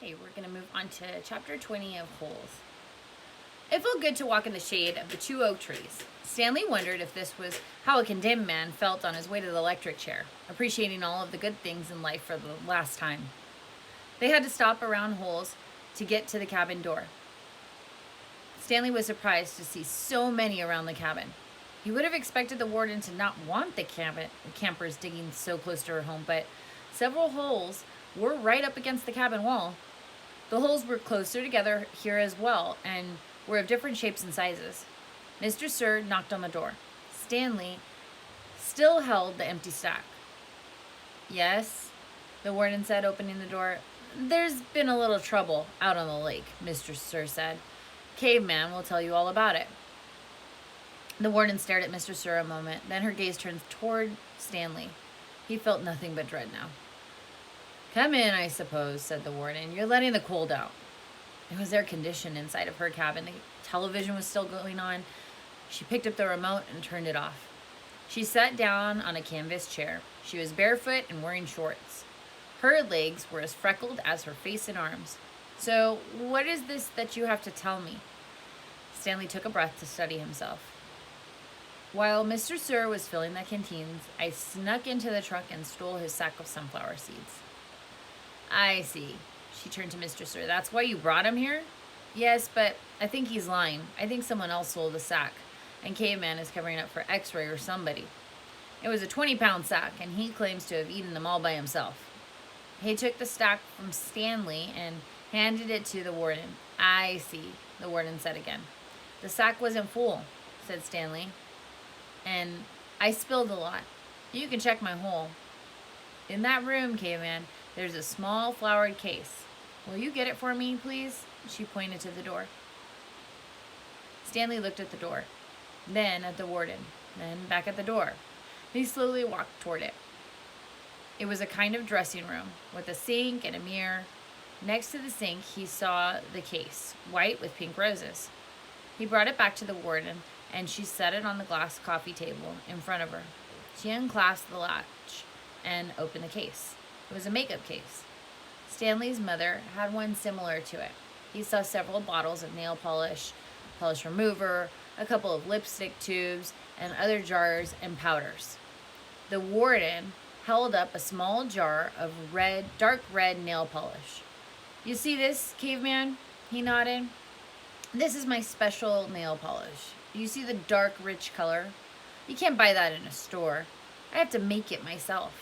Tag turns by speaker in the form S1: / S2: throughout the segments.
S1: Okay, we're going to move on to chapter 20 of Holes. It felt good to walk in the shade of the 2 oak trees. Stanley wondered if this was how a condemned man felt on his way to the electric chair, appreciating all of the good things in life for the last time. They had to stop around Holes to get to the cabin door. Stanley was surprised to see so many around the cabin. He would have expected the warden to not want the campers digging so close to her home, but several holes were right up against the cabin wall. The holes were closer together here as well, and were of different shapes and sizes. Mr. Sir knocked on the door. Stanley still held the empty stack. "Yes," the warden said, opening the door. "There's been a little trouble out on the lake," Mr. Sir said. "Caveman will tell you all about it." The warden stared at Mr. Sir a moment, then her gaze turned toward Stanley. He felt nothing but dread now. "Come in, I suppose," said the warden. "You're letting the cold out." It was air-conditioned inside of her cabin. The television was still going on. She picked up the remote and turned it off. She sat down on a canvas chair. She was barefoot and wearing shorts. Her legs were as freckled as her face and arms. "So, what is this that you have to tell me?" Stanley took a breath to steady himself. "While Mr. Sir was filling the canteens, I snuck into the truck and stole his sack of sunflower seeds." "I see." She turned to Mr. Sir. "That's why you brought him here?" "Yes, but I think he's lying. I think someone else sold the sack, and Caveman is covering up for X-Ray or somebody. It was a 20-pound sack, and he claims to have eaten them all by himself." He took the stack from Stanley and handed it to the warden. "I see," the warden said again. "The sack wasn't full," said Stanley, "and I spilled a lot. You can check my hole. In that room, Caveman, there's a small flowered case. Will you get it for me, please?" She pointed to the door. Stanley looked at the door, then at the warden, then back at the door. He slowly walked toward it. It was a kind of dressing room with a sink and a mirror. Next to the sink, he saw the case, white with pink roses. He brought it back to the warden, and she set it on the glass coffee table in front of her. She unclasped the latch and opened the case. It was a makeup case. Stanley's mother had one similar to it. He saw several bottles of nail polish, polish remover, a couple of lipstick tubes, and other jars and powders. The warden held up a small jar of dark red nail polish. "You see this, Caveman?" he nodded. "This is my special nail polish. You see the dark, rich color? You can't buy that in a store. I have to make it myself."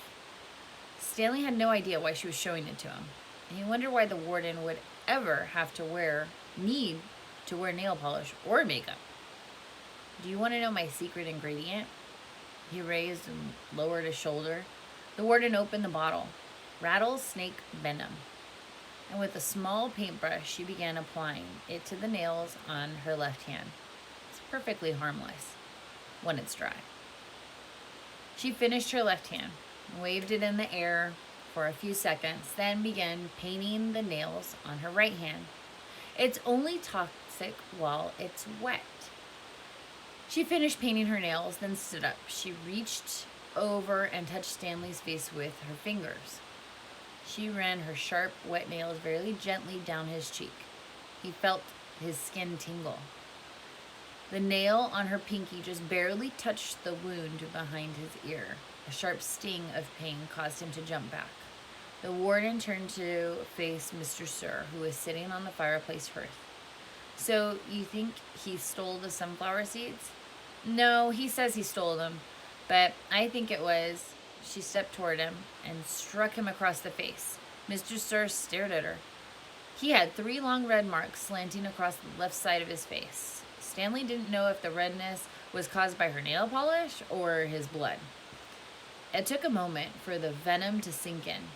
S1: Stanley had no idea why she was showing it to him, and he wondered why the warden would ever have to need to wear nail polish or makeup. "Do you want to know my secret ingredient?" He raised and lowered his shoulder. The warden opened the bottle. Rattlesnake venom. And with a small paintbrush, she began applying it to the nails on her left hand. It's perfectly harmless when it's dry. She finished her left hand, waved it in the air for a few seconds, then began painting the nails on her right hand. "It's only toxic while it's wet." She finished painting her nails, then stood up. She reached over and touched Stanley's face with her fingers. She ran her sharp, wet nails very gently down his cheek. He felt his skin tingle. The nail on her pinky just barely touched the wound behind his ear. A sharp sting of pain caused him to jump back. The warden turned to face Mr. Sir, who was sitting on the fireplace hearth. "So you think he stole the sunflower seeds?" "No, he says he stole them, but I think it was..." She stepped toward him and struck him across the face. Mr. Sir stared at her. He had 3 long red marks slanting across the left side of his face. Stanley didn't know if the redness was caused by her nail polish or his blood. It took a moment for the venom to sink in.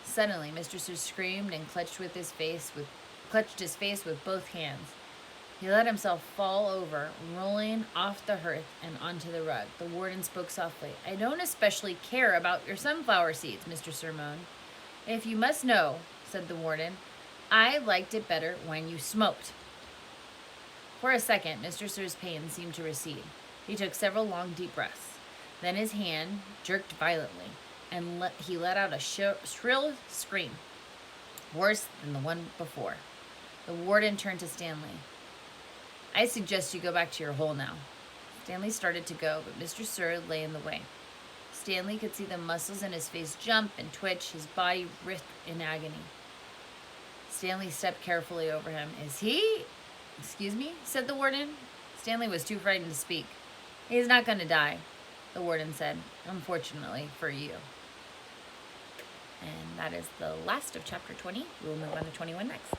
S1: Suddenly, Mr. Sir screamed and clutched his face with both hands. He let himself fall over, rolling off the hearth and onto the rug. The warden spoke softly. "I don't especially care about your sunflower seeds," Mr. Sir moaned. "If you must know," said the warden, "I liked it better when you smoked." For a second, Mr. Sir's pain seemed to recede. He took several long, deep breaths. Then his hand jerked violently, and he let out a shrill scream. worse than the one before. The warden turned to Stanley. I suggest you go back to your hole now. Stanley started to go, but Mr. Sir lay in the way. Stanley could see the muscles in his face jump and twitch, his body writhed in agony. Stanley stepped carefully over him. Is he? Excuse me, said the warden. Stanley was too frightened to speak. He's not going to die, the warden said, unfortunately for you. And that is the last of chapter 20. We will move on to 21 next.